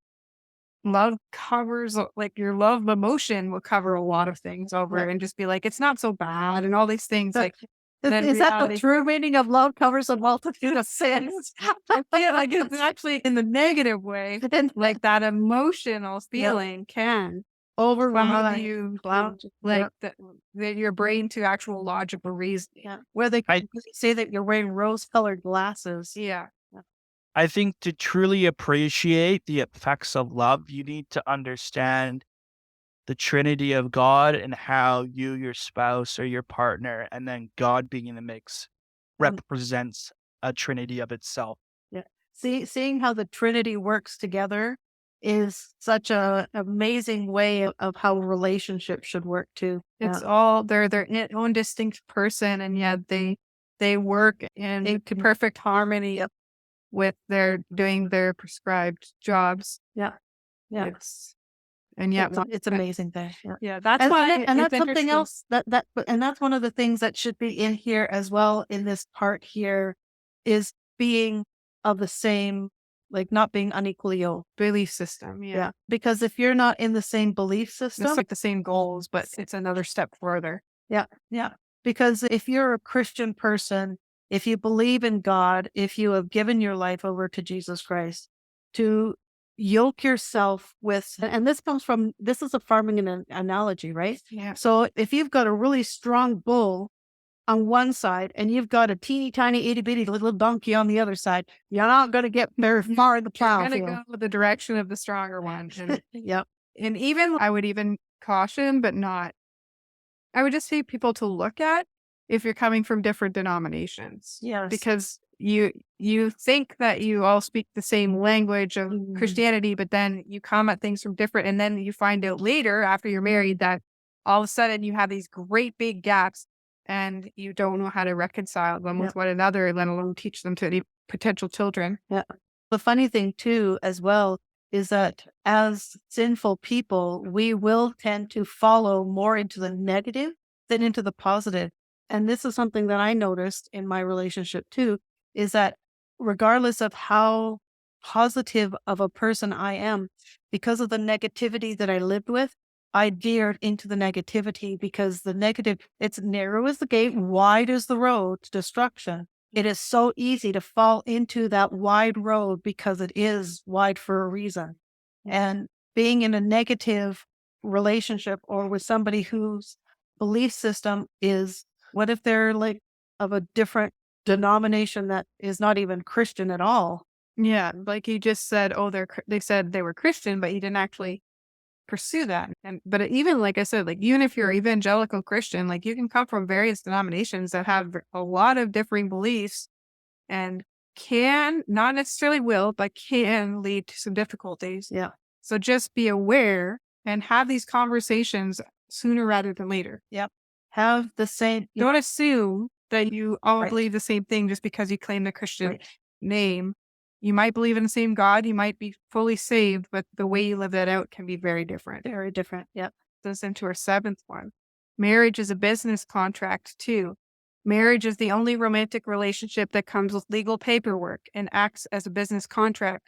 love covers like your love emotion will cover a lot of things over Yeah. and just be like, it's not so bad and all these things. But Like Is, then is that the reality, true meaning of love covers a multitude of sins? I feel like it's actually in the negative way, And like that emotional feeling can overwhelm cloud you cloud, like that your brain to actual logical reason. yeah. Where they I say that you're wearing rose-colored glasses. Yeah. I think to truly appreciate the effects of love, you need to understand the Trinity of God and how you, your spouse, or your partner, and then God being in the mix Um, represents a Trinity of itself. Yeah. Seeing how the Trinity works together is such a amazing way of how a relationship should work too. It's all they're their own distinct person, and yet they work in perfect harmony with their doing their prescribed jobs. Yeah. Yeah. And yet It's amazing thing. Yeah. yeah, that's And, why and it's that's something interesting. else and that's one of the things that should be in here as well in this part here is being of the same, like not being unequally yoked. Belief system. Yeah. Because if you're not in the same belief system, It's like the same goals, but it's another step further. yeah. Yeah. Because if you're a Christian person, if you believe in God, if you have given your life over to Jesus Christ, to yoke yourself with, and this is a farming analogy, right? Yeah. So if you've got a really strong bull on one side and you've got a teeny tiny itty bitty little donkey on the other side, you're not going to get very far in the You're plow gonna field. go with the direction of the stronger one. And, Yep. and even I would even caution, but not I would just say people to look at if you're coming from different denominations. Yes. Because you think that you all speak the same language of Mhm. Christianity, but then you come at things from different, and then you find out later after you're married that all of a sudden you have these great big gaps and you don't know how to reconcile them with one another, let alone teach them to any potential children. Yeah. The funny thing too, as well, is that as sinful people, we will tend to follow more into the negative than into the positive. And this is something that I noticed in my relationship too, is that regardless of how positive of a person I am, because of the negativity that I lived with, I veered into the negativity because the negative, it's narrow as the gate, wide as the road to destruction. It is so easy to fall into that wide road because it is wide for a reason. And being in a negative relationship or with somebody whose belief system is, what if they're like of a different denomination that is not even Christian at all? Yeah, like you just said, oh, they said they were Christian, but you didn't actually pursue that. And but even like I said, like even if you're evangelical Christian, like you can come from various denominations that have a lot of differing beliefs and can not necessarily will, but can lead to some difficulties. Yeah. So just be aware and have these conversations sooner rather than later. Yep. Have the same. Don't assume that you all Right. believe the same thing just because you claim the Christian Right. name. You might believe in the same God. You might be fully saved, but the way you live that out can be very different. Very different. Yep. This into our seventh one. Marriage is a business contract too. Marriage is the only romantic relationship that comes with legal paperwork and acts as a business contract.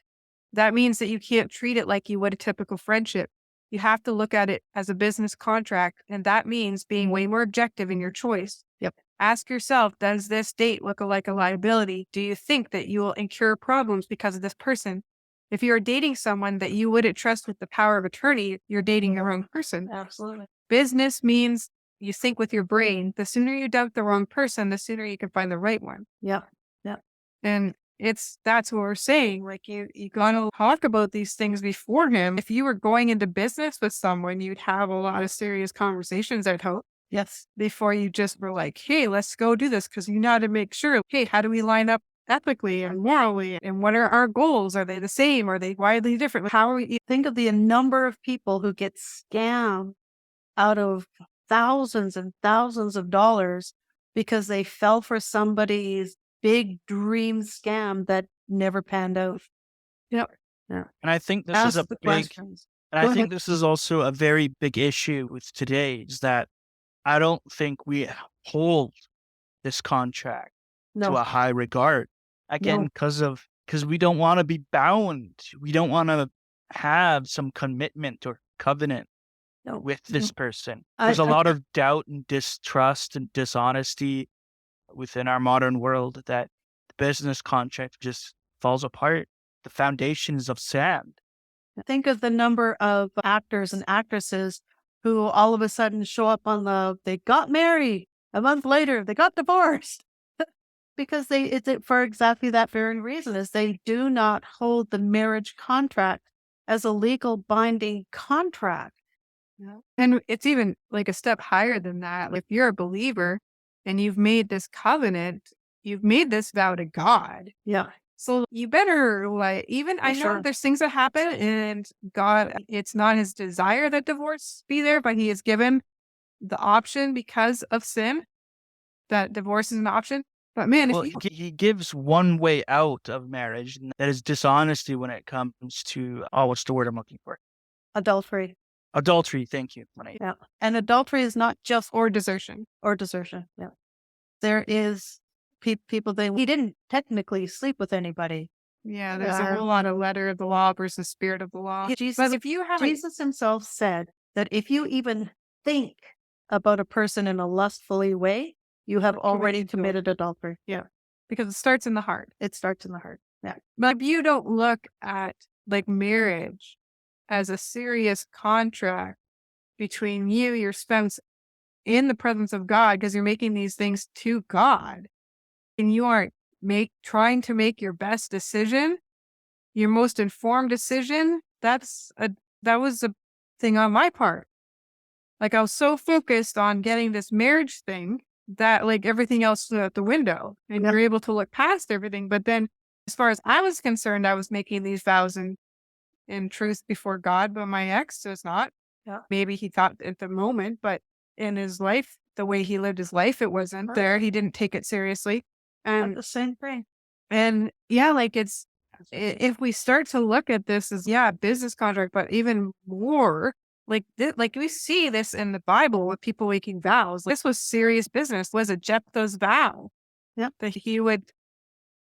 That means that you can't treat it like you would a typical friendship. You have to look at it as a business contract, and that means being way more objective in your choice. Yep. Ask yourself, does this date look like a liability? Do you think that you will incur problems because of this person? If you're dating someone that you wouldn't trust with the power of attorney, you're dating the wrong person. Absolutely. Business means you think with your brain. The sooner you dump the wrong person, the sooner you can find the right one. Yep. Yep. And that's what we're saying. Like you gotta talk about these things beforehand. If you were going into business with someone, you'd have a lot of serious conversations, I'd hope, Yes. before you just were like, hey, let's go do this. Cause you know to make sure, hey, how do we line up ethically and morally? And what are our goals? Are they the same? Are they widely different? How are we? Think of the number of people who get scammed out of thousands and thousands of dollars because they fell for somebody's big dream scam that never panned out. Yep. Yeah. And I think this Ask is a the big, questions. and Go I think ahead. this is also a very big issue with today is that I don't think we hold this contract to No, a high regard. Again, no, because we don't want to be bound. We don't want to have some commitment or covenant no. with this person. I, There's a I, lot of doubt and distrust and dishonesty within our modern world that the business contract just falls apart. The foundation is of sand. think of the number of actors and actresses who all of a sudden show up they got married a month later, they got divorced because for exactly that very reason is they do not hold the marriage contract as a legal binding contract. Yeah. And it's even like a step higher than that. Like if you're a believer and you've made this covenant, you've made this vow to God. Yeah. So you better even I know Sure. there's things that happen and God, it's not his desire that divorce be there, but he has given the option because of sin that divorce is an option. But man, if Well, you he gives one way out of marriage, and that is dishonesty when it comes to, what's the word I'm looking for? Adultery. Adultery. Thank you, Renee. Yeah. And adultery is not just or desertion. desertion. Yeah. There is people he didn't technically sleep with anybody. Yeah, there's a whole lot of letter of the law versus spirit of the law. But if you have Jesus himself said that if you even think about a person in a lustfully way, you have already committed adultery. Yeah. Because it starts in the heart. It starts in the heart. Yeah. But if you don't look at like marriage as a serious contract between you, your spouse, in the presence of God, because you're making these things to God, and you aren't trying to make your best decision, your most informed decision, that was a thing on my part. Like I was so focused on getting this marriage thing that like everything else flew out the window and you're able to look past everything. But then as far as I was concerned, I was making these vows in truth before God, but my ex does not. Yeah. Maybe he thought at the moment, but in his life, the way he lived his life, it wasn't there. He didn't take it seriously. At the same thing. And yeah, like if we start to look at this as, yeah, business contract, but even more like like we see this in the Bible with people making vows. This was serious business. Was it Jephthah's vow? Yeah. That he would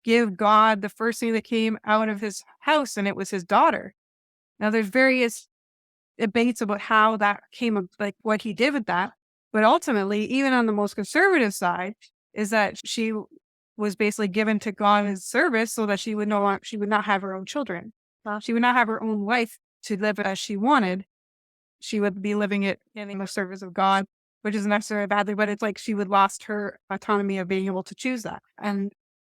give God the first thing that came out of his house, and it was his daughter. Now there's various debates about how that came, like what he did with that. But ultimately, even on the most conservative side, is that she was basically given to God as service so that she would not have her own children. She would not have her own life to live as she wanted. She would be living it in the service of God, which isn't necessarily badly, but it's like she would lost her autonomy of being able to choose that.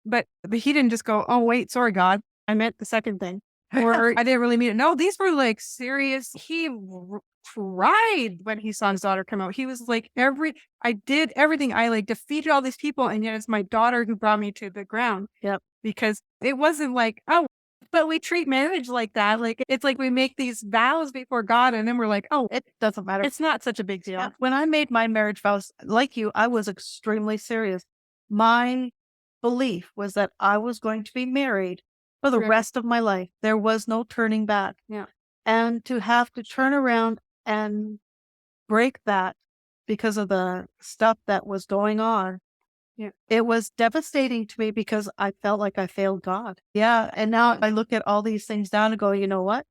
But he didn't just go, oh wait, sorry God, I meant the second thing. Or I didn't really mean it. No, these were like serious. He cried when he saw his daughter come out. He was like, I did everything. I like defeated all these people. And yet it's my daughter who brought me to the ground. Yep. Because it wasn't like, oh, but we treat marriage like that. Like, it's like we make these vows before God and then we're like, oh, It doesn't matter. it's not such a big deal. Yeah. When I made my marriage vows, like you, I was extremely serious. My belief was that I was going to be married for the Correct. rest of my life. There was no turning back. Yeah. And to have to turn around and break that because of the stuff that was going on. Yeah. It was devastating to me because I felt like I failed God. Yeah. And now I look at all these things down and go, you know what?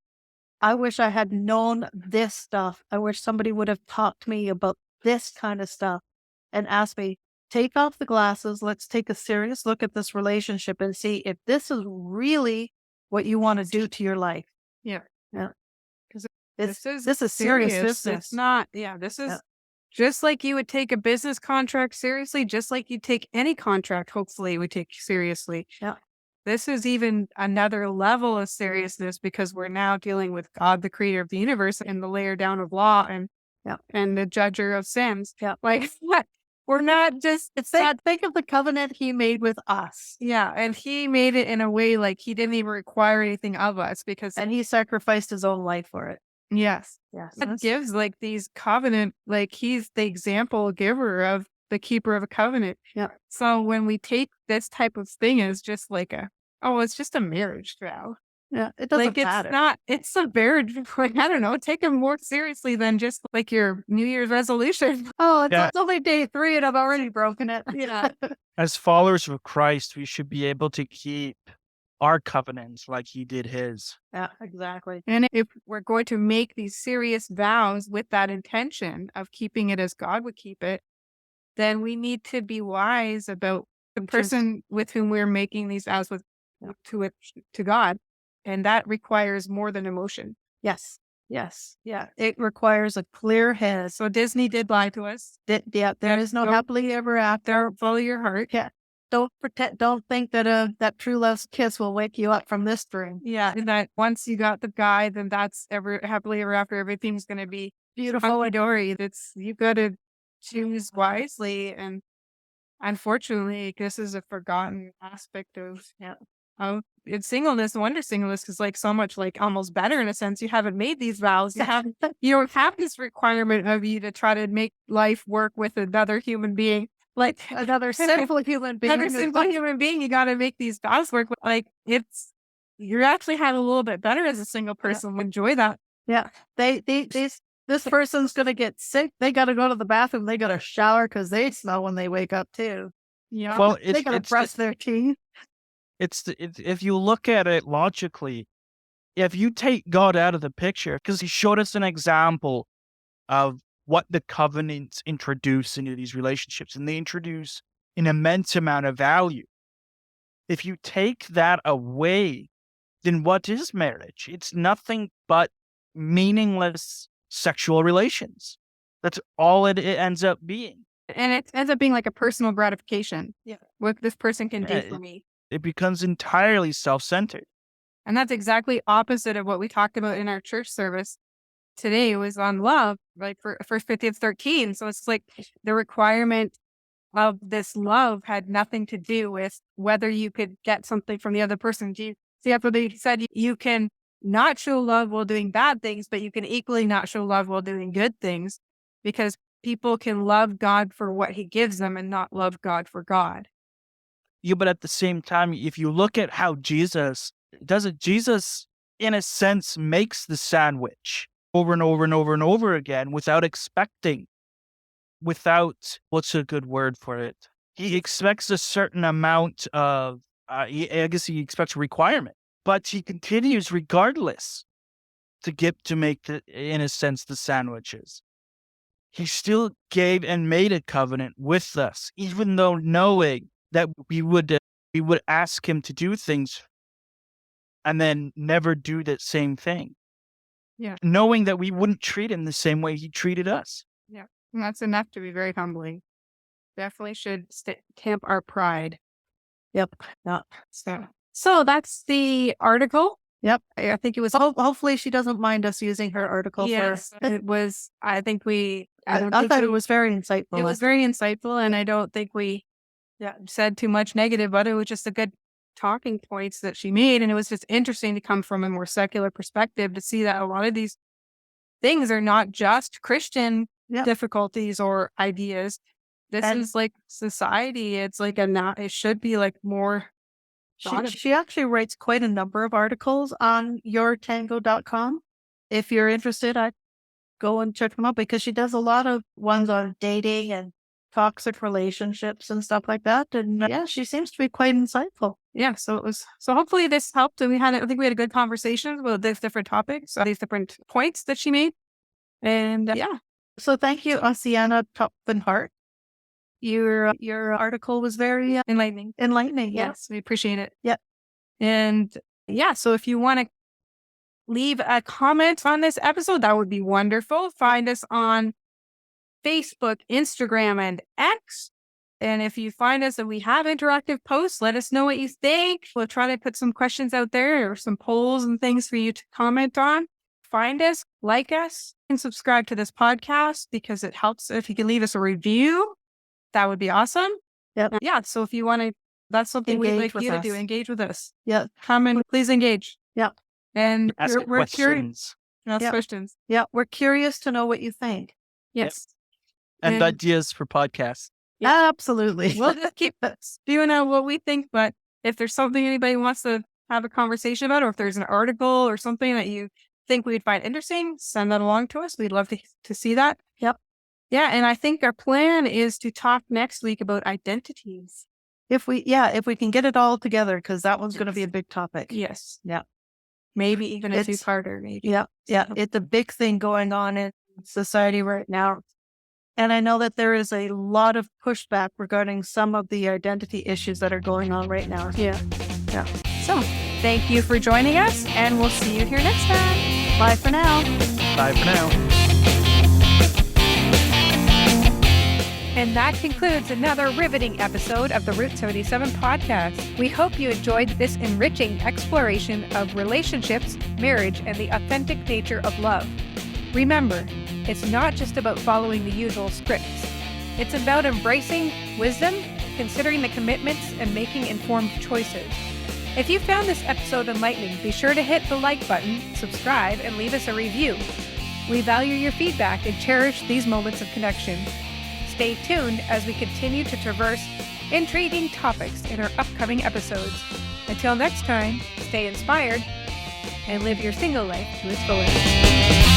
I wish I had known this stuff. I wish somebody would have talked to me about this kind of stuff and asked me, take off the glasses. Let's take a serious look at this relationship and see if this is really what you want to do to your life. Yeah. Yeah. 'Cause This is serious business. It's not, yeah, this is Yeah. just like you would take a business contract seriously, just like you take any contract, hopefully, we take seriously. Yeah. This is even another level of seriousness because we're now dealing with God, the creator of the universe, and the layer down of law Yeah. and the judger of sins. Yeah. Like, what? We're not just, it's not, Think of the covenant he made with us. yeah. And he made it in a way like he didn't even require anything of us because, And he sacrificed his own life for it. yes. Yes. God gives like these covenant, like he's the example giver of the keeper of a covenant. Yeah. So when we take this type of thing as just like it's just a marriage vow. Yeah. It doesn't Like it's matter. not, it's a marriage. Like, I don't know, take it more seriously than just like your New Year's resolution. Oh, Yeah. it's only day 3 and I've already broken it. Yeah. As followers of Christ, we should be able to keep our covenants like he did his. Yeah, exactly. And if we're going to make these serious vows with that intention of keeping it as God would keep it, then we need to be wise about the person with whom we're making these vows with to God. And that requires more than emotion. Yes. Yes. Yeah. It requires a clear head. So Disney did lie to us. Yeah. There is no Don't- happily ever after. Follow your heart. Yeah. Don't think that that true love's kiss will wake you up from this dream. Yeah. And that once you got the guy, then that's happily ever after. Everything's going to be Beautiful. hunky dory. You've got to choose wisely. And unfortunately, this is a forgotten aspect of it's singleness. No wonder singleness is like so much like almost better in a sense. You haven't made these vows. You don't have this requirement of you to try to make life work with another human being. Like Another sinful human being. another sinful human being, you got to make these vows work. Like you're actually having a little bit better as a single person. Enjoy that. Yeah. This person's going to get sick. They got to go to the bathroom. They got to shower because they smell when they wake up too. Yeah. Well, They got to brush their teeth. If you look at it logically, if you take God out of the picture, because he showed us an example of what the covenants introduce into these relationships, and they introduce an immense amount of value. If you take that away, then what is marriage? It's nothing but meaningless sexual relations. That's all it ends up being. And it ends up being like a personal gratification. Yeah. What this person can do Yeah, for me. It becomes entirely self-centered. And that's exactly opposite of what we talked about in our church service today. It was on love, like for 1 Corinthians 13. So it's like the requirement of this love had nothing to do with whether you could get something from the other person. Do you see after they said you can not show love while doing bad things, but you can equally not show love while doing good things, because people can love God for what he gives them and not love God for God. Yeah, but at the same time, if you look at how Jesus does it, Jesus, in a sense, makes the sandwich over and over and over and over again without, what's a good word for it? He expects a certain amount of, I guess he expects a requirement, but he continues regardless to make in a sense, the sandwiches. He still gave and made a covenant with us, even though knowing that we would ask him to do things and then never do that same thing. Yeah. Knowing that we wouldn't treat him the same way he treated us. Yeah. And that's enough to be very humbling. Definitely should tamp our pride. Yep. Yeah. So that's the article. Yep. I think it was. Hopefully she doesn't mind us using her article. Yes, it was. I think we. I thought it was very insightful. It was very insightful, and I don't think we said too much negative, but it was just a good talking points that she made, and it was just interesting to come from a more secular perspective to see that a lot of these things are not just Christian difficulties or ideas. This is like society. It's like it should be like more. She actually writes quite a number of articles on yourtango.com. If you're interested, I'd go and check them out because she does a lot of ones on dating and toxic relationships and stuff like that. And she seems to be quite insightful. Yeah. So hopefully this helped. And I think we had a good conversation about these different topics, these different points that she made. And So thank you, Oceana Toppenhart. Your article was very Enlightening. enlightening. Yeah. Yes, we appreciate it. Yep. And yeah, so if you want to leave a comment on this episode, that would be wonderful. Find us on Facebook, Instagram, and X. And if you find us and we have interactive posts, let us know what you think. We'll try to put some questions out there or some polls and things for you to comment on. Find us, like us, and subscribe to this podcast because it helps. If you can leave us a review, that would be awesome. Yep. Yeah. So if you want to, that's something we'd Engage like with you to us. do. Engage with us. Yeah. Come and please engage. Yep. And Ask we're curious. questions Ask Yep. questions. Yeah. We're curious to know what you think. Yes. and And- ideas for podcasts. Absolutely. We'll just keep spewing out what we think, but if there's something anybody wants to have a conversation about, or if there's an article or something that you think we'd find interesting, send that along to us. We'd love to see that. Yep. Yeah, and I think our plan is to talk next week about identities. If we can get it all together, because that one's going to be a big topic. Yes. Yeah. Maybe even a It's- two-parter, maybe. Yeah. Yeah. It's a big thing going on in society right now. And I know that there is a lot of pushback regarding some of the identity issues that are going on right now. Yeah. So, thank you for joining us, and we'll see you here next time. Bye for now. Bye for now. And that concludes another riveting episode of the Route 77 podcast. We hope you enjoyed this enriching exploration of relationships, marriage, and the authentic nature of love. Remember, it's not just about following the usual scripts. It's about embracing wisdom, considering the commitments, and making informed choices. If you found this episode enlightening, be sure to hit the like button, subscribe, and leave us a review. We value your feedback and cherish these moments of connection. Stay tuned as we continue to traverse intriguing topics in our upcoming episodes. Until next time, stay inspired and live your single life to its fullest.